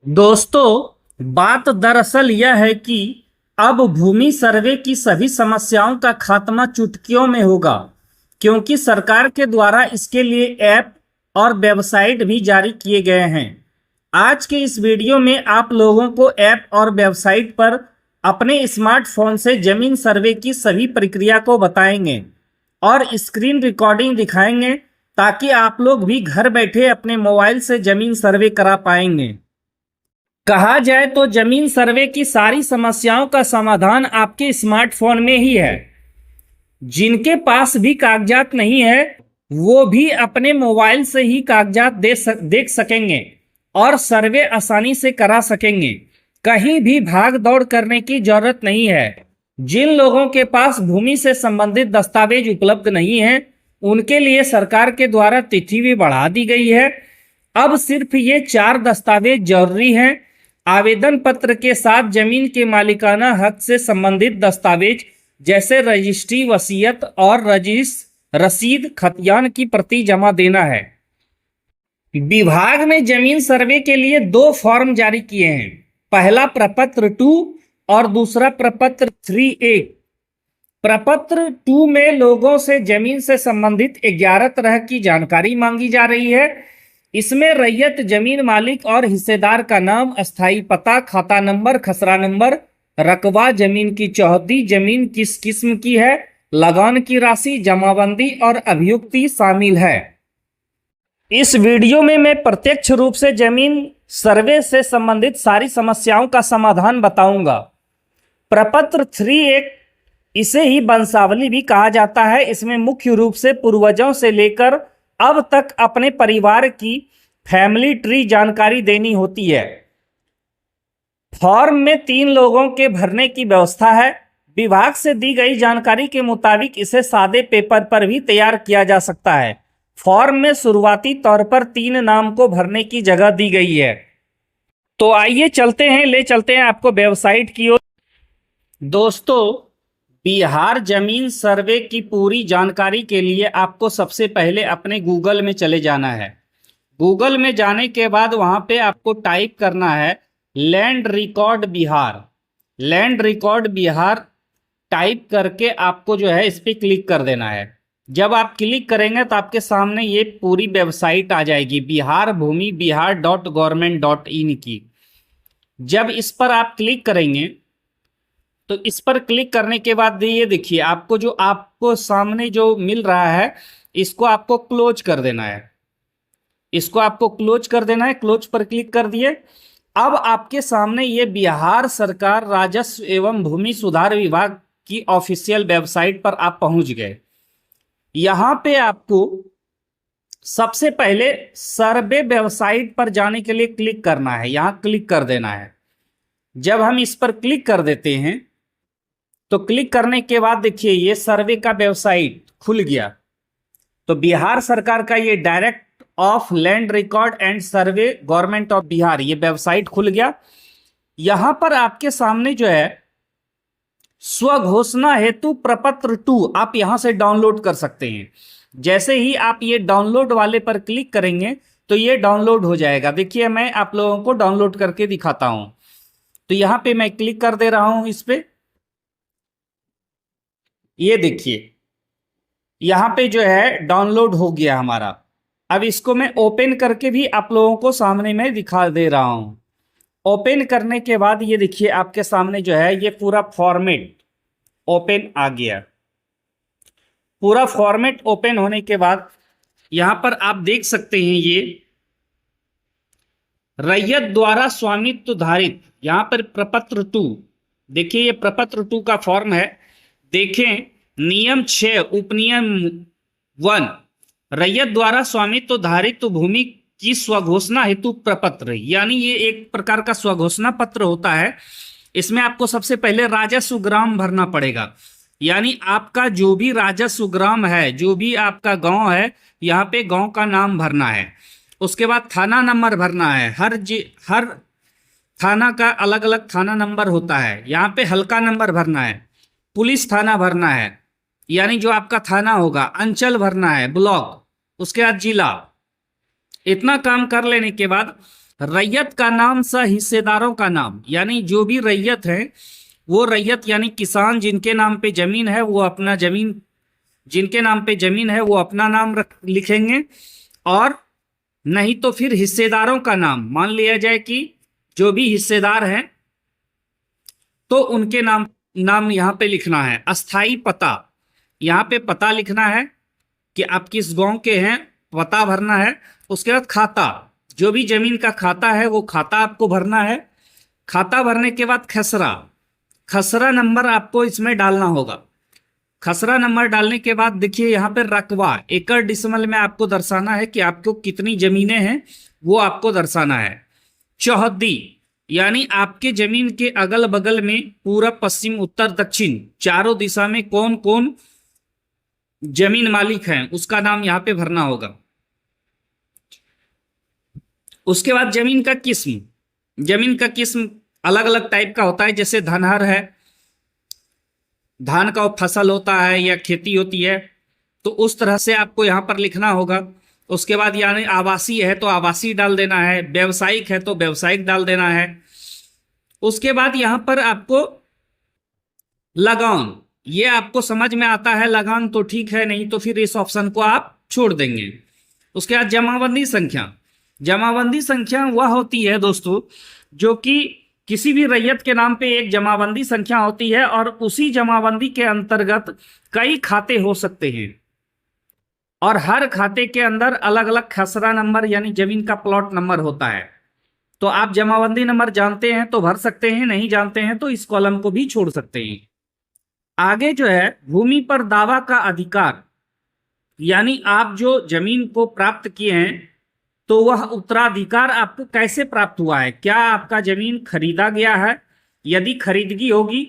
दोस्तों, बात दरअसल यह है कि अब भूमि सर्वे की सभी समस्याओं का खात्मा चुटकियों में होगा, क्योंकि सरकार के द्वारा इसके लिए ऐप और वेबसाइट भी जारी किए गए हैं। आज के इस वीडियो में आप लोगों को ऐप और वेबसाइट पर अपने स्मार्टफोन से जमीन सर्वे की सभी प्रक्रिया को बताएंगे और स्क्रीन रिकॉर्डिंग दिखाएंगे, ताकि आप लोग भी घर बैठे अपने मोबाइल से जमीन सर्वे करा पाएंगे। कहा जाए तो जमीन सर्वे की सारी समस्याओं का समाधान आपके स्मार्टफोन में ही है। जिनके पास भी कागजात नहीं है, वो भी अपने मोबाइल से ही कागजात देख सकेंगे और सर्वे आसानी से करा सकेंगे। कहीं भी भाग दौड़ करने की जरूरत नहीं है। जिन लोगों के पास भूमि से संबंधित दस्तावेज उपलब्ध नहीं है, उनके लिए सरकार के द्वारा तिथि भी बढ़ा दी गई है। अब सिर्फ ये 4 दस्तावेज जरूरी हैं। आवेदन पत्र के साथ जमीन के मालिकाना हक से संबंधित दस्तावेज जैसे रजिस्ट्री, वसीयत और रसीद खतियान की प्रति जमा देना है। विभाग ने जमीन सर्वे के लिए 2 फॉर्म जारी किए हैं। पहला प्रपत्र 2 और दूसरा प्रपत्र 3A। प्रपत्र 2 में लोगों से जमीन से संबंधित 11 तरह की जानकारी मांगी जा रही है। इसमें रैयत, जमीन मालिक और हिस्सेदार का नाम, अस्थाई पता, खाता नंबर, खसरा नंबर, रकबा, जमीन की चौहद्दी, जमीन किस किस्म की है, लगान की राशि, जमाबंदी और अभियुक्ति शामिल है। इस वीडियो में मैं प्रत्यक्ष रूप से जमीन सर्वे से संबंधित सारी समस्याओं का समाधान बताऊंगा। प्रपत्र 3A, इसे ही वंशावली भी कहा जाता है। इसमें मुख्य रूप से पूर्वजों से लेकर अब तक अपने परिवार की फैमिली ट्री जानकारी देनी होती है। फॉर्म में 3 लोगों के भरने की व्यवस्था है। विभाग से दी गई जानकारी के मुताबिक इसे सादे पेपर पर भी तैयार किया जा सकता है। फॉर्म में शुरुआती तौर पर 3 नाम को भरने की जगह दी गई है। तो आइए ले चलते हैं आपको वेबसाइट की ओर। दोस्तों, बिहार जमीन सर्वे की पूरी जानकारी के लिए आपको सबसे पहले अपने गूगल में चले जाना है। गूगल में जाने के बाद वहां पे आपको टाइप करना है land record Bihar. Land record Bihar type करके आपको जो है इस पर क्लिक कर देना है। जब आप क्लिक करेंगे तो आपके सामने ये पूरी वेबसाइट आ जाएगी, बिहार भूमि बिहार.gov.in की। जब इस पर आप क्लिक करेंगे तो इस पर क्लिक करने के बाद ये देखिए, आपको सामने जो मिल रहा है, इसको आपको क्लोज कर देना है। क्लोज पर क्लिक कर दिए। अब आपके सामने ये बिहार सरकार राजस्व एवं भूमि सुधार विभाग की ऑफिशियल वेबसाइट पर आप पहुंच गए। यहां पे आपको सबसे पहले सर्वे वेबसाइट पर जाने के लिए क्लिक करना है। यहां क्लिक कर देना है। जब हम इस पर क्लिक कर देते हैं तो क्लिक करने के बाद देखिए ये सर्वे का वेबसाइट खुल गया। तो बिहार सरकार का ये direct of land record and survey government of Bihar, ये वेबसाइट खुल गया। यहां पर आपके सामने जो है स्वघोषणा हेतु प्रपत्र 2 आप यहां से डाउनलोड कर सकते हैं। जैसे ही आप ये डाउनलोड वाले पर क्लिक करेंगे तो ये डाउनलोड हो जाएगा। देखिए मैं आप लोगों को डाउनलोड करके दिखाता हूं। तो यहां पे मैं क्लिक कर दे रहा हूं इस पे। ये देखिए यहां पे जो है डाउनलोड हो गया हमारा। अब इसको मैं ओपन करके भी आप लोगों को सामने में दिखा दे रहा हूं। ओपन करने के बाद ये देखिए आपके सामने जो है ये पूरा फॉर्मेट ओपन आ गया। पूरा फॉर्मेट ओपन होने के बाद यहां पर आप देख सकते हैं ये रैयत द्वारा स्वामित्व धारित, यहां पर प्रपत्र 2, देखिए ये प्रपत्र 2 का फॉर्म है। देखें नियम 6 उपनियम 1, रैयत द्वारा स्वामित्व धारित भूमि की स्वघोषणा हेतु प्रपत्र, यानी ये एक प्रकार का स्वघोषणा पत्र होता है। इसमें आपको सबसे पहले राजस्व ग्राम भरना पड़ेगा, यानी आपका जो भी राजस्व ग्राम है, जो भी आपका गांव है, यहाँ पे गांव का नाम भरना है। उसके बाद थाना नंबर भरना है। हर थाना का अलग अलग थाना नंबर होता है। यहाँ पे हल्का नंबर भरना है। पुलिस थाना भरना है, यानी जो आपका थाना होगा। अंचल भरना है, ब्लॉक, उसके बाद जिला। इतना काम कर लेने के बाद रैयत का नाम स हिस्सेदारों का नाम, यानी जो भी रैयत है वो रैयत यानी किसान जिनके नाम पे जमीन है वो अपना जमीन, जिनके नाम पे जमीन है वो अपना नाम लिखेंगे, और नहीं तो फिर हिस्सेदारों का नाम, मान लिया जाए कि जो भी हिस्सेदार हैं तो उनके नाम नाम यहाँ पे लिखना है। अस्थाई पता, यहाँ पे पता लिखना है कि आप किस गांव के हैं, पता भरना है। उसके बाद खाता, जो भी जमीन का खाता है वो खाता आपको भरना है। खाता भरने के बाद खसरा, खसरा नंबर आपको इसमें डालना होगा। खसरा नंबर डालने के बाद देखिए यहाँ पे रकबा, एकड़ डिसमल में आपको दर्शाना है कि आपको कितनी जमीनें हैं, वो आपको दर्शाना है। चौहद्दी, यानी आपके जमीन के अगल बगल में पूरब पश्चिम उत्तर दक्षिण चारों दिशा में कौन कौन जमीन मालिक हैं उसका नाम यहाँ पे भरना होगा। उसके बाद जमीन का किस्म, जमीन का किस्म अलग अलग टाइप का होता है, जैसे धनहर है, धान का फसल होता है या खेती होती है, तो उस तरह से आपको यहाँ पर लिखना होगा। उसके बाद यानी आवासीय है तो आवासीय डाल देना है, व्यावसायिक है तो व्यावसायिक डाल देना है। उसके बाद यहाँ पर आपको लगान, ये आपको समझ में आता है लगान तो ठीक है, नहीं तो फिर इस ऑप्शन को आप छोड़ देंगे। उसके बाद जमाबंदी संख्या, जमाबंदी संख्या वह होती है दोस्तों जो कि किसी भी रैयत के नाम पे एक जमाबंदी संख्या होती है और उसी जमाबंदी के अंतर्गत कई खाते हो सकते हैं और हर खाते के अंदर अलग अलग खसरा नंबर यानी जमीन का प्लॉट नंबर होता है। तो आप जमाबंदी नंबर जानते हैं तो भर सकते हैं, नहीं जानते हैं तो इस कॉलम को भी छोड़ सकते हैं। आगे जो है भूमि पर दावा का अधिकार, यानी आप जो जमीन को प्राप्त किए हैं तो वह उत्तराधिकार आपको कैसे प्राप्त हुआ है। क्या आपका जमीन खरीदा गया है? यदि खरीदगी होगी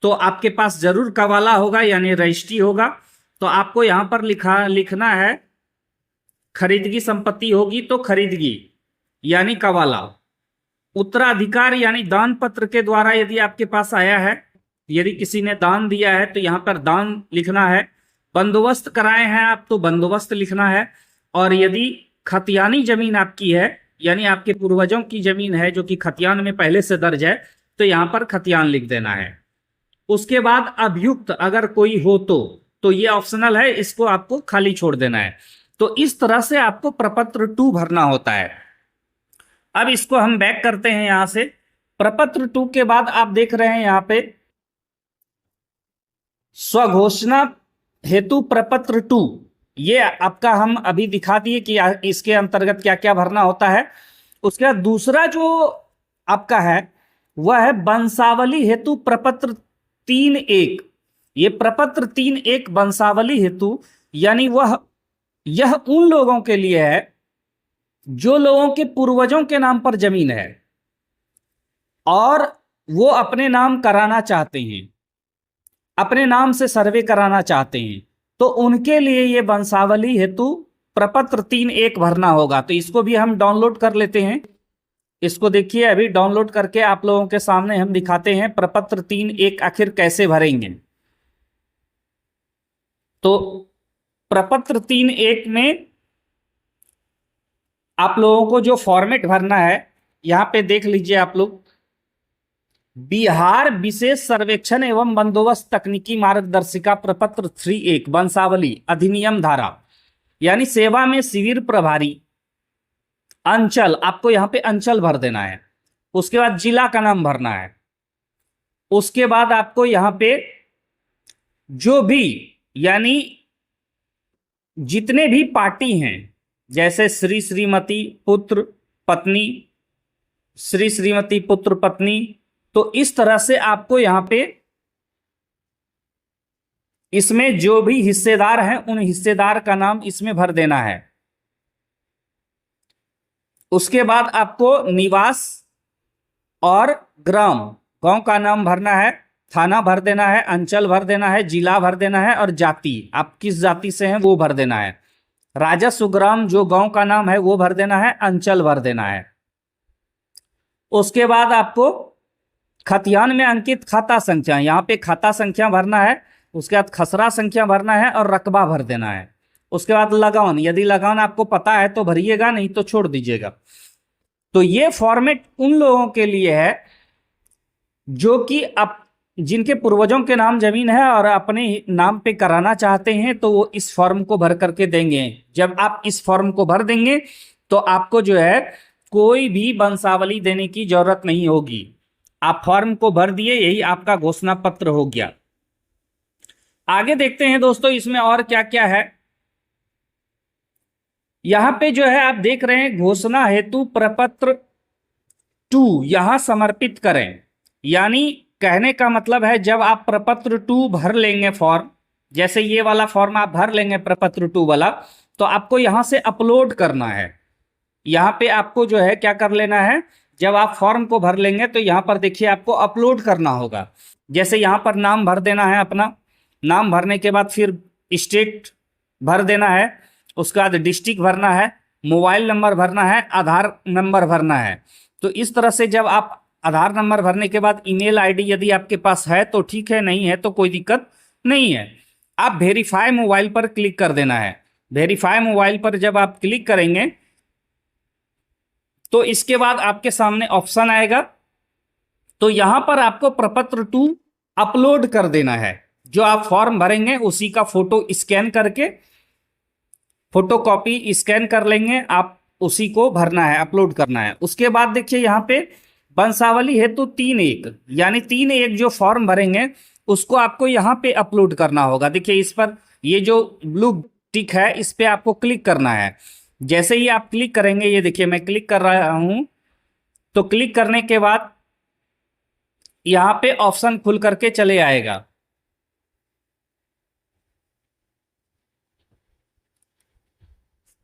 तो आपके पास जरूर कवाला होगा यानी रजिस्ट्री होगा, तो आपको यहां पर लिखना है खरीदगी संपत्ति होगी तो खरीदगी यानी कवाला। उत्तराधिकार यानी दान पत्र के द्वारा यदि आपके पास आया है, यदि किसी ने दान दिया है तो यहाँ पर दान लिखना है। बंदोबस्त कराए हैं आप तो बंदोबस्त लिखना है। और यदि खतियानी जमीन आपकी है यानी आपके पूर्वजों की जमीन है जो कि खतियान में पहले से दर्ज है तो यहाँ पर खतियान लिख देना है। उसके बाद अभियुक्त अगर कोई हो तो ये ऑप्शनल है, इसको आपको खाली छोड़ देना है। तो इस तरह से आपको प्रपत्र 2 भरना होता है। अब इसको हम बैक करते हैं यहां से। प्रपत्र 2 के बाद आप देख रहे हैं यहां पे स्वघोषणा हेतु प्रपत्र 2, ये आपका हम अभी दिखा दिए कि इसके अंतर्गत क्या क्या भरना होता है। उसके बाद दूसरा जो आपका है वह है वंशावली हेतु प्रपत्र 3.1। ये प्रपत्र 3.1 वंशावली हेतु यानी यह उन लोगों के लिए है जो लोगों के पूर्वजों के नाम पर जमीन है और वो अपने नाम कराना चाहते हैं, अपने नाम से सर्वे कराना चाहते हैं, तो उनके लिए ये वंशावली हेतु प्रपत्र 3.1 भरना होगा। तो इसको भी हम डाउनलोड कर लेते हैं। इसको देखिए अभी डाउनलोड करके आप लोगों के सामने हम दिखाते हैं प्रपत्र 3.1 आखिर कैसे भरेंगे। तो प्रपत्र 3.1 में आप लोगों को जो फॉर्मेट भरना है यहां पे देख लीजिए आप लोग। बिहार विशेष सर्वेक्षण एवं बंदोबस्त तकनीकी मार्गदर्शिका प्रपत्र 3.1 वंशावली अधिनियम धारा, यानी सेवा में शिविर प्रभारी अंचल, आपको यहां पे अंचल भर देना है। उसके बाद जिला का नाम भरना है। उसके बाद आपको यहां पे जो भी यानी जितने भी पार्टी हैं जैसे श्री श्रीमती पुत्र पत्नी, श्री श्रीमती पुत्र पत्नी, तो इस तरह से आपको यहां पे इसमें जो भी हिस्सेदार हैं उन हिस्सेदार का नाम इसमें भर देना है। उसके बाद आपको निवास और ग्राम, गांव का नाम भरना है, थाना भर देना है, अंचल भर देना है, जिला भर देना है और जाति, आप किस जाति से हैं वो भर देना है। राजस्व ग्राम जो गांव का नाम है वो भर देना है, अंचल भर देना है। उसके बाद आपको खतियान में अंकित खाता संख्या, यहाँ पे खाता संख्या भरना है। उसके बाद खसरा संख्या भरना है और रकबा भर देना है। उसके बाद लगान, यदि लगान आपको पता है तो भरिएगा, नहीं तो छोड़ दीजिएगा। तो ये फॉर्मेट उन लोगों के लिए है जो कि अब जिनके पूर्वजों के नाम जमीन है और अपने नाम पे कराना चाहते हैं, तो वो इस फॉर्म को भर करके देंगे। जब आप इस फॉर्म को भर देंगे तो आपको जो है कोई भी वंशावली देने की जरूरत नहीं होगी। आप फॉर्म को भर दिए, यही आपका घोषणा पत्र हो गया। आगे देखते हैं दोस्तों इसमें और क्या क्या है। यहां पे जो है आप देख रहे हैं, घोषणा हेतु प्रपत्र 2 यहां समर्पित करें। यानी कहने का मतलब है, जब आप प्रपत्र 2 भर लेंगे फॉर्म, जैसे ये वाला फॉर्म आप भर लेंगे प्रपत्र 2 वाला, तो आपको यहां से अपलोड करना है। यहां पे आपको जो है क्या कर लेना है, जब आप फॉर्म को भर लेंगे तो यहां पर देखिए आपको अपलोड करना होगा। जैसे यहां पर नाम भर देना है अपना, नाम भरने के बाद फिर स्टेट भर देना है, उसके बाद डिस्ट्रिक्ट भरना है, मोबाइल नंबर भरना है, आधार नंबर भरना है। तो इस तरह से जब आप आधार नंबर भरने के बाद ईमेल आईडी यदि आपके पास है तो ठीक है, नहीं है तो कोई दिक्कत नहीं है। आप वेरीफाई मोबाइल पर क्लिक कर देना है। वेरीफाई मोबाइल पर जब आप क्लिक करेंगे तो इसके बाद आपके सामने ऑप्शन आएगा, तो यहां पर आपको प्रपत्र 2 अपलोड कर देना है। जो आप फॉर्म भरेंगे उसी का फोटो स्कैन करके, फोटो कॉपी स्कैन कर लेंगे, आप उसी को भरना है, अपलोड करना है। उसके बाद देखिए यहाँ पे वंशावली हेतु 3.1 यानी 3.1 जो फॉर्म भरेंगे उसको आपको यहाँ पे अपलोड करना होगा। देखिए इस पर ये जो ब्लू टिक है इस पे आपको क्लिक करना है। जैसे ही आप क्लिक करेंगे, ये देखिए मैं क्लिक कर रहा हूं, तो क्लिक करने के बाद यहाँ पे ऑप्शन खुल करके चले आएगा।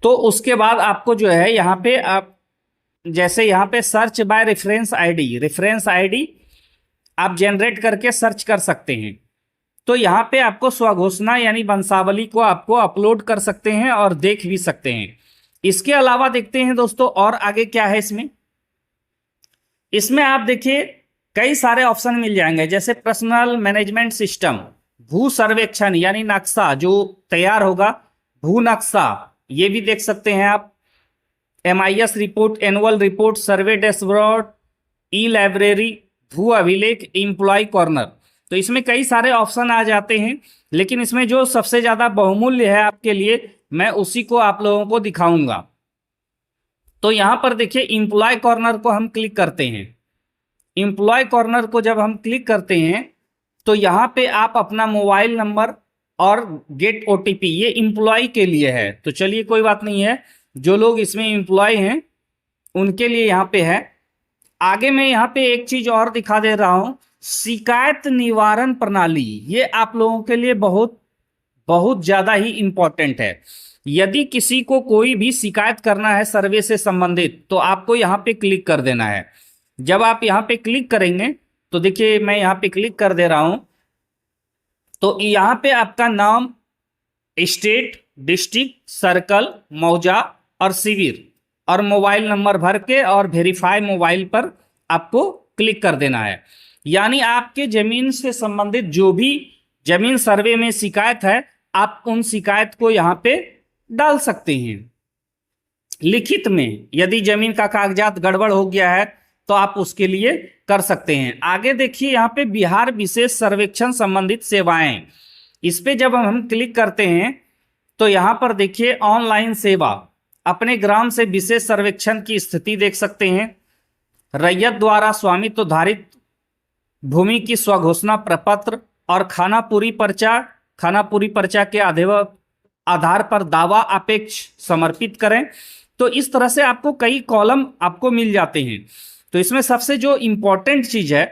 तो उसके बाद आपको जो है यहाँ पे आप जैसे यहाँ पे सर्च बाय रेफरेंस आईडी आप जनरेट करके सर्च कर सकते हैं। तो यहाँ पे आपको स्वघोषणा यानी वंशावली को आपको अपलोड कर सकते हैं और देख भी सकते हैं। इसके अलावा देखते हैं दोस्तों और आगे क्या है इसमें। इसमें आप देखिए कई सारे ऑप्शन मिल जाएंगे, जैसे पर्सनल मैनेजमेंट सिस्टम, भू सर्वेक्षण यानी नक्शा जो तैयार होगा, भू नक्शा ये भी देख सकते हैं आप, MIS रिपोर्ट, एनुअल रिपोर्ट, सर्वे डैशबोर्ड, ई लाइब्रेरी, भू अभिलेख, एम्प्लॉय कॉर्नर। तो इसमें कई सारे ऑप्शन आ जाते हैं, लेकिन इसमें जो सबसे ज़्यादा बहुमूल्य है आपके लिए, मैं उसी को आप लोगों को दिखाऊंगा। तो यहाँ पर देखिए एम्प्लॉय कॉर्नर को हम क्लिक करते हैं। एम्प्लॉय कॉर्नर को जब हम क्लिक करते हैं तो यहाँ पे आप अपना मोबाइल नंबर और गेट OTP, ये एम्प्लॉय के लिए है। तो चलिए कोई बात नहीं है, जो लोग इसमें एम्प्लॉय हैं उनके लिए यहाँ पे है। आगे मैं यहाँ पे एक चीज और दिखा दे रहा हूँ, शिकायत निवारण प्रणाली। ये आप लोगों के लिए बहुत बहुत ज्यादा ही इंपॉर्टेंट है। यदि किसी को कोई भी शिकायत करना है सर्वे से संबंधित, तो आपको यहाँ पे क्लिक कर देना है। जब आप यहाँ पे क्लिक करेंगे तो देखिए मैं यहाँ पे क्लिक कर दे रहा हूं, तो यहाँ पे आपका नाम, स्टेट, डिस्ट्रिक्ट, सर्कल, मौजा और शिविर और मोबाइल नंबर भर के और वेरीफाई मोबाइल पर आपको क्लिक कर देना है। यानी आपके जमीन से संबंधित जो भी जमीन सर्वे में शिकायत है, आप उन शिकायत को यहाँ पे डाल सकते हैं लिखित में। यदि जमीन का कागजात गड़बड़ हो गया है तो आप उसके लिए कर सकते हैं। आगे देखिए यहाँ पे बिहार विशेष सर्वेक्षण संबंधित सेवाएं, इस पे जब हम क्लिक करते हैं तो यहाँ पर देखिए ऑनलाइन सेवा, अपने ग्राम से विशेष सर्वेक्षण की स्थिति देख सकते हैं, रैयत द्वारा स्वामित्व धारित भूमि की स्वघोषणा प्रपत्र और खानापुरी पर्चा के आधार पर दावा अपेक्ष समर्पित करें। तो इस तरह से आपको कई कॉलम आपको मिल जाते हैं। तो इसमें सबसे जो इम्पोर्टेंट चीज है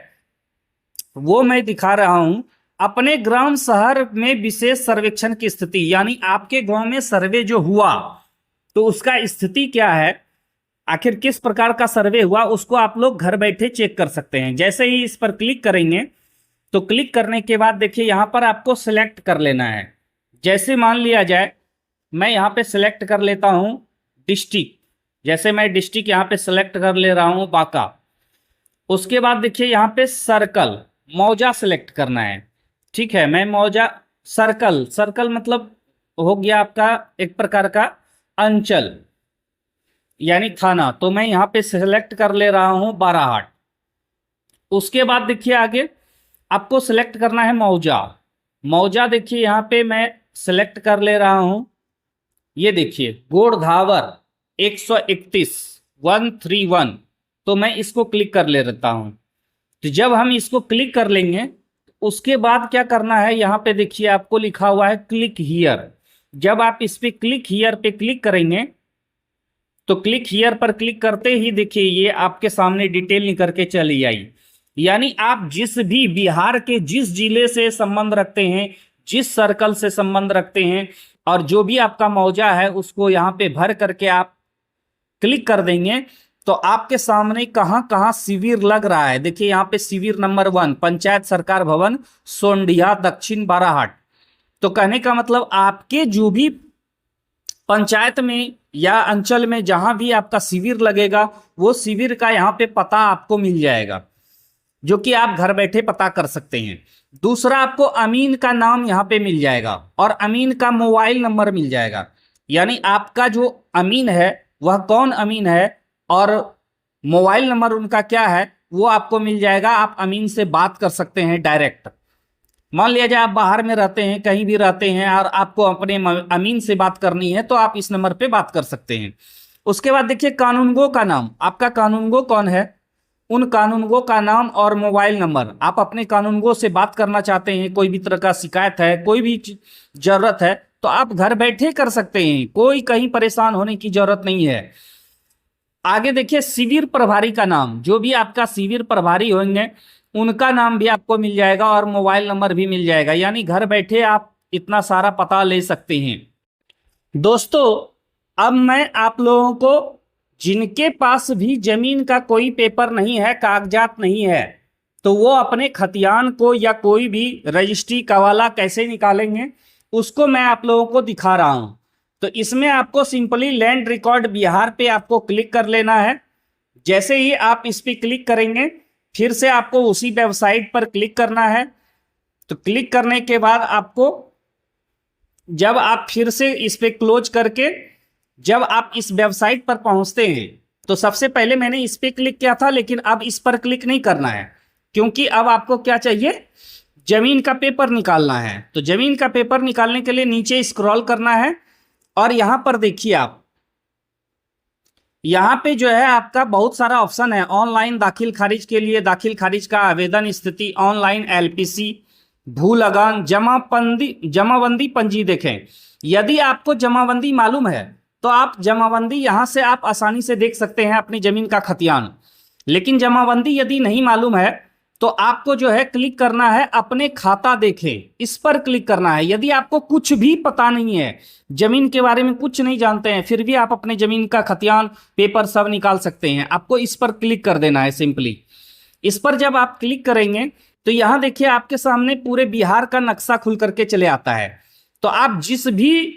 वो मैं दिखा रहा हूं, अपने ग्राम शहर में विशेष सर्वेक्षण की स्थिति, यानी आपके गांव में सर्वे जो हुआ तो उसका स्थिति क्या है, आखिर किस प्रकार का सर्वे हुआ, उसको आप लोग घर बैठे चेक कर सकते हैं। जैसे ही इस पर क्लिक करेंगे तो क्लिक करने के बाद देखिए यहाँ पर आपको सिलेक्ट कर लेना है। जैसे मान लिया जाए मैं यहाँ पे सिलेक्ट कर लेता हूँ डिस्ट्रिक्ट, जैसे मैं डिस्ट्रिक्ट यहाँ पे सिलेक्ट कर ले रहा हूँ बांका। उसके बाद देखिए यहाँ पे सर्कल, मौजा सिलेक्ट करना है। ठीक है, मैं मौजा सर्कल मतलब हो गया आपका एक प्रकार का अंचल। यानी थाना, तो मैं यहाँ पे सिलेक्ट कर ले रहा हूँ बाराहाट। उसके बाद देखिए आगे आपको सिलेक्ट करना है मौजा। मौजा देखिए यहाँ पे मैं सिलेक्ट कर ले रहा हूँ। ये देखिए गोड़धावर 131 131, तो मैं इसको क्लिक कर ले रहता हूँ। तो जब हम इसको क्लिक कर लेंगे तो उसके बाद क्या करना है, यहाँ पे देखिए आपको लिखा हुआ है क्लिक हियर। जब आप इस पे क्लिक हियर पे क्लिक करेंगे तो क्लिक हियर पर क्लिक करते ही देखिए ये आपके सामने डिटेल निकल के चली आई। यानी आप जिस भी बिहार के जिस जिले से संबंध रखते हैं, जिस सर्कल से संबंध रखते हैं, और जो भी आपका मौजा है उसको यहाँ पे भर करके आप क्लिक कर देंगे तो आपके सामने कहाँ कहाँ शिविर लग रहा है। देखिए यहाँ पे शिविर नंबर 1 पंचायत सरकार भवन सोंडिया दक्षिण बाराहाट। तो कहने का मतलब आपके जो भी पंचायत में या अंचल में जहां भी आपका शिविर लगेगा वो शिविर का यहाँ पे पता आपको मिल जाएगा, जो कि आप घर बैठे पता कर सकते हैं। दूसरा, आपको अमीन का नाम यहाँ पे मिल जाएगा और अमीन का मोबाइल नंबर मिल जाएगा। यानी आपका जो अमीन है वह कौन अमीन है और मोबाइल नंबर उनका क्या है वो आपको मिल जाएगा। आप अमीन से बात कर सकते हैं डायरेक्ट। मान लिया जाए आप बाहर में रहते हैं, कहीं भी रहते हैं और आपको अपने अमीन से बात करनी है तो आप इस नंबर पे बात कर सकते हैं। उसके बाद देखिए कानूनगो का नाम, आपका कानूनगो कौन है, उन कानूनगो का नाम और मोबाइल नंबर। आप अपने कानूनगो से बात करना चाहते हैं, कोई भी तरह का शिकायत है, कोई भी जरूरत है तो आप घर बैठे कर सकते हैं, कोई कहीं परेशान होने की जरूरत नहीं है। आगे देखिए शिविर प्रभारी का नाम, जो भी आपका शिविर प्रभारी होंगे उनका नाम भी आपको मिल जाएगा और मोबाइल नंबर भी मिल जाएगा। यानी घर बैठे आप इतना सारा पता ले सकते हैं। दोस्तों, अब मैं आप लोगों को, जिनके पास भी जमीन का कोई पेपर नहीं है, कागजात नहीं है, तो वो अपने खतियान को या कोई भी रजिस्ट्री कवाला कैसे निकालेंगे उसको मैं आप लोगों को दिखा रहा हूं। तो इसमें आपको सिंपली लैंड रिकॉर्ड बिहार पे आपको क्लिक कर लेना है। जैसे ही आप इस पे क्लिक करेंगे फिर से आपको उसी वेबसाइट पर क्लिक करना है। तो क्लिक करने के बाद आपको, जब आप फिर से इस पे क्लोज करके जब आप इस वेबसाइट पर पहुंचते हैं तो सबसे पहले मैंने इस पे क्लिक किया था, लेकिन अब इस पर क्लिक नहीं करना है क्योंकि अब आपको क्या चाहिए, जमीन का पेपर निकालना है। तो जमीन का पेपर निकालने के लिए नीचे स्क्रॉल करना है और यहां पर देखिए आप, यहाँ पे जो है आपका बहुत सारा ऑप्शन है। ऑनलाइन दाखिल खारिज के लिए दाखिल खारिज का आवेदन स्थिति, ऑनलाइन एलपीसी, भू लगान, जमाबंदी पंजी। देखें, यदि आपको जमाबंदी मालूम है तो आप जमाबंदी यहाँ से आप आसानी से देख सकते हैं अपनी जमीन का खतियान। लेकिन जमाबंदी यदि नहीं मालूम है तो आपको जो है क्लिक करना है अपने खाता देखें, इस पर क्लिक करना है। यदि आपको कुछ भी पता नहीं है, जमीन के बारे में कुछ नहीं जानते हैं, फिर भी आप अपने जमीन का खतियान पेपर सब निकाल सकते हैं। आपको इस पर क्लिक कर देना है सिंपली। इस पर जब आप क्लिक करेंगे तो यहाँ देखिए आपके सामने पूरे बिहार का नक्शा खुल करके चले आता है। तो आप जिस भी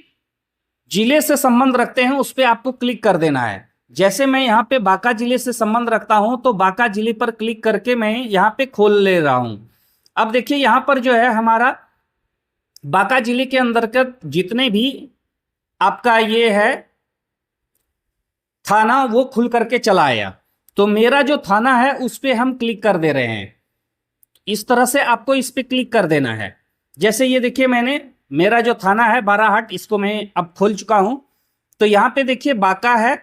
जिले से संबंध रखते हैं उस पर आपको क्लिक कर देना है। जैसे मैं यहाँ पे बांका जिले से संबंध रखता हूं तो बांका जिले पर क्लिक करके मैं यहाँ पे खोल ले रहा हूं। अब देखिए यहाँ पर जो है हमारा बांका जिले के अंतर्गत जितने भी आपका ये है थाना वो खुल करके चला आया। तो मेरा जो थाना है उस पर हम क्लिक कर दे रहे हैं। इस तरह से आपको इस पर क्लिक कर देना है। जैसे ये देखिए मैंने, मेरा जो थाना है बाराहाट, इसको मैं अब खोल चुका हूं। तो यहाँ पे देखिए बांका है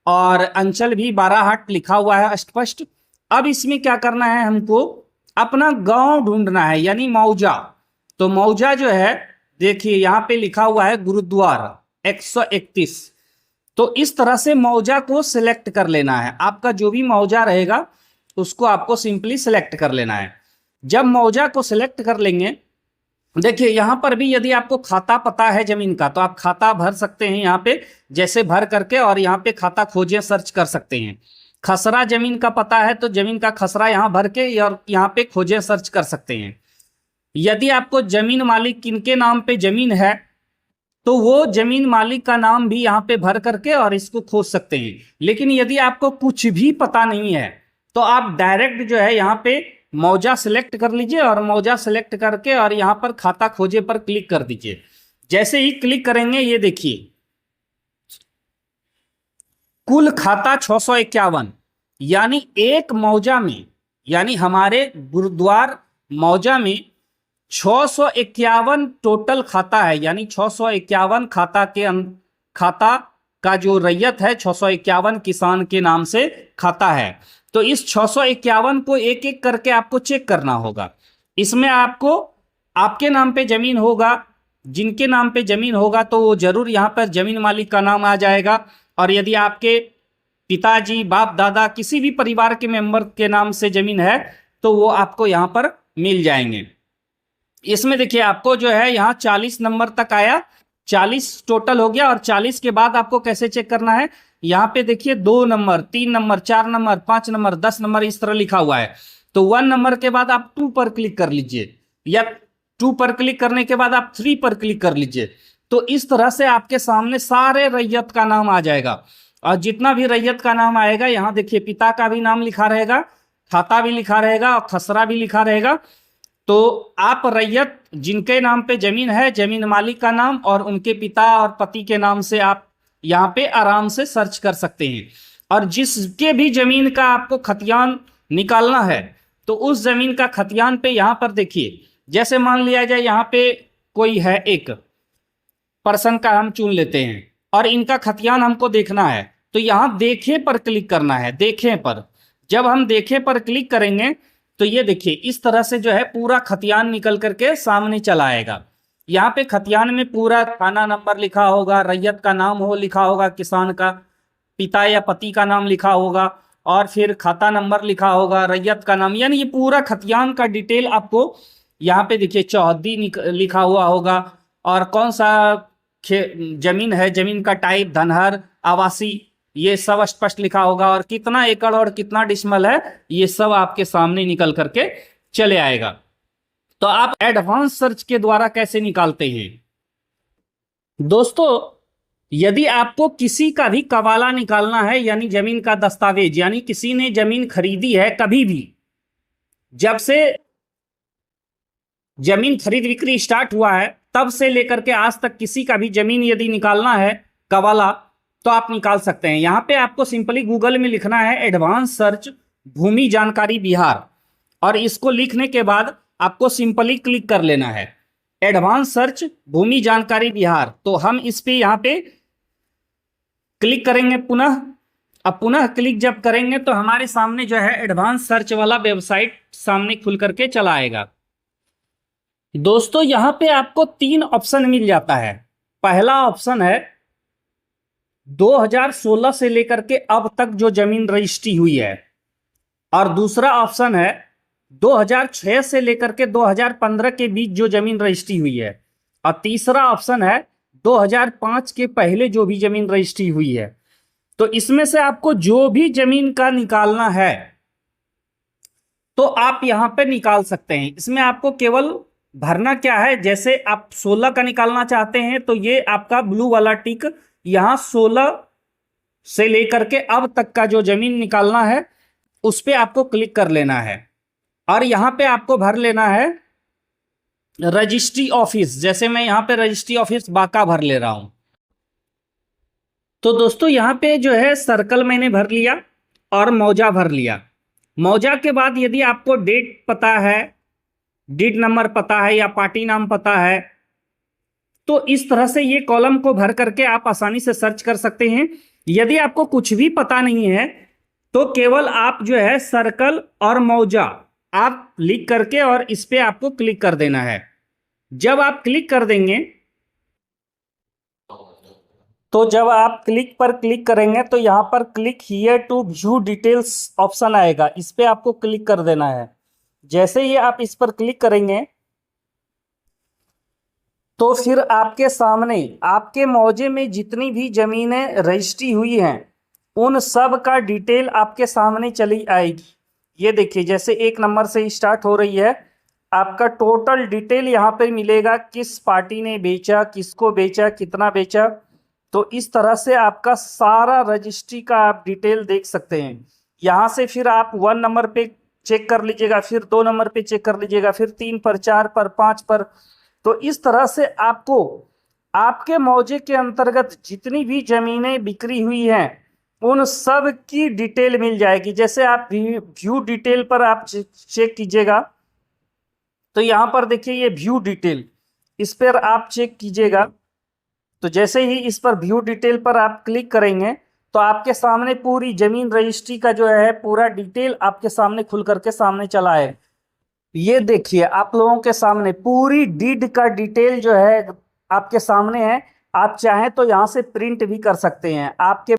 और अंचल भी बाराहाट लिखा हुआ है स्पष्ट। अब इसमें क्या करना है, हमको अपना गांव ढूंढना है, यानी मौजा। तो मौजा जो है देखिए यहाँ पे लिखा हुआ है गुरुद्वारा 131। तो इस तरह से मौजा को सिलेक्ट कर लेना है। आपका जो भी मौजा रहेगा उसको आपको सिंपली सिलेक्ट कर लेना है। जब मौजा को सिलेक्ट कर लेंगे, देखिए यहाँ पर भी यदि आपको खाता पता है जमीन का तो आप खाता भर सकते हैं यहाँ पे, जैसे भर करके, और यहाँ पे खाता खोजे सर्च कर सकते हैं। खसरा जमीन का पता है तो जमीन का खसरा यहाँ भर के और यहाँ पे खोजे सर्च कर सकते हैं। यदि आपको जमीन मालिक किनके नाम पे जमीन है तो वो जमीन मालिक का नाम भी यहाँ पे भर करके और इसको खोज सकते हैं। लेकिन यदि आपको कुछ भी पता नहीं है तो आप डायरेक्ट जो है यहाँ पे मौजा सेलेक्ट कर लीजिए और मौजा सेलेक्ट करके और यहाँ पर खाता खोजे पर क्लिक कर दीजिए। जैसे ही क्लिक करेंगे ये देखिए कुल खाता 651, यानी एक मौजा में, यानी हमारे गुरुद्वार मौजा में 651 टोटल खाता है, यानी 651 खाता का जो रैयत है 651 किसान के नाम से खाता है। तो इस 651 को एक एक करके आपको चेक करना होगा। इसमें आपको आपके नाम पे जमीन होगा, जिनके नाम पे जमीन होगा तो वो जरूर यहाँ पर जमीन मालिक का नाम आ जाएगा। और यदि आपके पिताजी, बाप दादा, किसी भी परिवार के मेंबर के नाम से जमीन है तो वो आपको यहाँ पर मिल जाएंगे। इसमें देखिए आपको जो है यहाँ 40 नंबर तक आया, 40 टोटल हो गया। और 40 के बाद आपको कैसे चेक करना है, यहाँ पे देखिए 2 number, 3 number, 4 number, 5 number, 10 number इस तरह लिखा हुआ है। तो 1 नंबर के बाद आप 2 पर क्लिक कर लीजिए, या 2 पर क्लिक करने के बाद आप 3 पर क्लिक कर लीजिए। तो इस तरह से आपके सामने सारे रैयत का नाम आ जाएगा। और जितना भी रैयत का नाम आएगा, यहाँ देखिए पिता का भी नाम लिखा रहेगा, खाता भी लिखा रहेगा और खसरा भी लिखा रहेगा। तो आप रैयत जिनके नाम पे जमीन है, जमीन मालिक का नाम और उनके पिता और पति के नाम से आप यहाँ पे आराम से सर्च कर सकते हैं। और जिसके भी जमीन का आपको खतियान निकालना है तो उस जमीन का खतियान पे यहाँ पर देखिए, जैसे मान लिया जाए यहाँ पे कोई है, एक पर्सन का हम चुन लेते हैं और इनका खतियान हमको देखना है, तो यहाँ देखें पर क्लिक करना है। देखें पर, जब हम देखें पर क्लिक करेंगे तो ये देखिए इस तरह से जो है पूरा खतियान निकल करके सामने चला आएगा। यहाँ पे खतियान में पूरा थाना नंबर लिखा होगा, रैयत का नाम हो लिखा होगा, किसान का पिता या पति का नाम लिखा होगा और फिर खाता नंबर लिखा होगा, रैयत का नाम, यानी ये पूरा खतियान का डिटेल आपको यहाँ पे देखिए चौहद्दी लिखा हुआ होगा और कौन सा जमीन है, जमीन का टाइप, धनहर, आवासी, ये सब स्पष्ट लिखा होगा और कितना एकड़ और कितना डिसमल है ये सब आपके सामने निकल करके चले आएगा। तो आप एडवांस सर्च के द्वारा कैसे निकालते हैं दोस्तों, यदि आपको किसी का भी कवाला निकालना है, यानी जमीन का दस्तावेज, यानी किसी ने जमीन खरीदी है कभी भी, जब से जमीन खरीद बिक्री स्टार्ट हुआ है तब से लेकर के आज तक किसी का भी जमीन यदि निकालना है कवाला, तो आप निकाल सकते हैं। यहाँ पे आपको सिंपली गूगल में लिखना है एडवांस सर्च भूमि जानकारी बिहार, और इसको लिखने के बाद आपको सिंपली क्लिक कर लेना है एडवांस सर्च भूमि जानकारी बिहार। तो हम इस पे यहाँ पे क्लिक करेंगे पुनः। अब पुनः क्लिक जब करेंगे तो हमारे सामने जो है एडवांस सर्च वाला वेबसाइट सामने खुल करके चला आएगा। दोस्तों यहाँ पे आपको 3 ऑप्शन मिल जाता है। पहला ऑप्शन है 2016 से लेकर के अब तक जो जमीन रजिस्ट्री हुई है, और दूसरा ऑप्शन है 2006 से लेकर के 2015 के बीच जो जमीन रजिस्ट्री हुई है, और तीसरा ऑप्शन है 2005 के पहले जो भी जमीन रजिस्ट्री हुई है। तो इसमें से आपको जो भी जमीन का निकालना है तो आप यहां पे निकाल सकते हैं। इसमें आपको केवल भरना क्या है, जैसे आप 16 का निकालना चाहते हैं तो ये आपका ब्लू वाला टिक, यहां 16 से लेकर के अब तक का जो जमीन निकालना है उस पे आपको क्लिक कर लेना है, और यहां पे आपको भर लेना है रजिस्ट्री ऑफिस। जैसे मैं यहां पे रजिस्ट्री ऑफिस बांका भर ले रहा हूं। तो दोस्तों यहां पे जो है सर्कल मैंने भर लिया और मौजा भर लिया। मौजा के बाद यदि आपको डेट पता है, डीड नंबर पता है या पार्टी नाम पता है, तो इस तरह से ये कॉलम को भर करके आप आसानी से सर्च कर सकते हैं। यदि आपको कुछ भी पता नहीं है तो केवल आप जो है सर्कल और मौजा आप लिख करके और इस पे आपको क्लिक कर देना है। जब आप क्लिक कर देंगे तो जब आप क्लिक पर क्लिक करेंगे तो यहां पर click here to view details option आएगा, इस पे आपको क्लिक कर देना है। जैसे ही आप इस पर क्लिक करेंगे तो फिर आपके सामने आपके मौजे में जितनी भी जमीनें रजिस्ट्री हुई हैं उन सब का डिटेल आपके सामने चली आएगी। ये देखिए जैसे 1 नंबर से स्टार्ट हो रही है, आपका टोटल डिटेल यहाँ पे मिलेगा, किस पार्टी ने बेचा, किसको बेचा, कितना बेचा। तो इस तरह से आपका सारा रजिस्ट्री का आप डिटेल देख सकते हैं। यहाँ से फिर आप 1 नंबर पे चेक कर लीजिएगा, फिर 2 नंबर पे चेक कर लीजिएगा, फिर 3 पर, 4 पर, 5 पर। तो इस तरह से आपको आपके मौजे के अंतर्गत जितनी भी जमीनें बिक्री हुई हैं उन सब की डिटेल मिल जाएगी। जैसे आप व्यू डिटेल पर आप चेक कीजिएगा, तो यहाँ पर देखिए ये व्यू डिटेल, इस पर आप चेक कीजिएगा। तो जैसे ही इस पर व्यू डिटेल पर आप क्लिक करेंगे तो आपके सामने पूरी जमीन रजिस्ट्री का जो है पूरा डिटेल आपके सामने खुल करके सामने चला है। ये देखिए आप लोगों के सामने पूरी डीड का डिटेल जो है आपके सामने है। आप चाहें तो यहाँ से प्रिंट भी कर सकते हैं। आपके